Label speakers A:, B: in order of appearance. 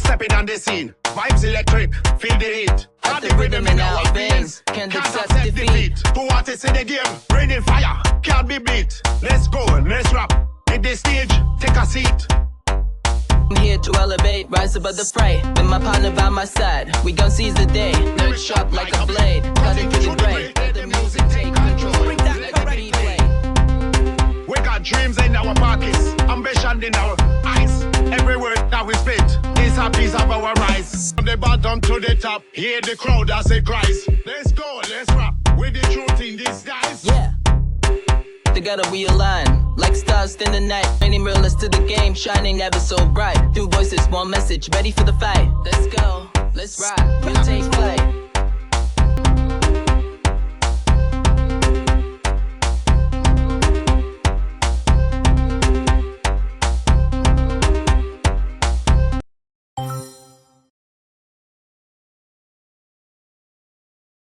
A: stepping on the scene. Vibes electric, feel the heat.
B: Got the rhythm in our veins, can't accept defeat.
A: Two artists in the game, raining fire, can't be beat. Let's go, let's rap. Hit the stage, take a seat.
B: I'm here to elevate, rise above the fray. With my partner by my side, we gon' seize the day. Nerd sharp like a blade, cut it through the brain. Let the music take control, let the beat play.
A: We got dreams in our pockets, ambition in our eyes. Every word that we spit is a piece of our rise. From the bottom to the top, hear the crowd as it cries. Let's go, let's rap with the truth in disguise.
B: Yeah. Together we align, like stars in the night. Bringing realness to the game, shining ever so bright. Two voices, one message, ready for the fight. Let's go, let's ride, we'll take flight.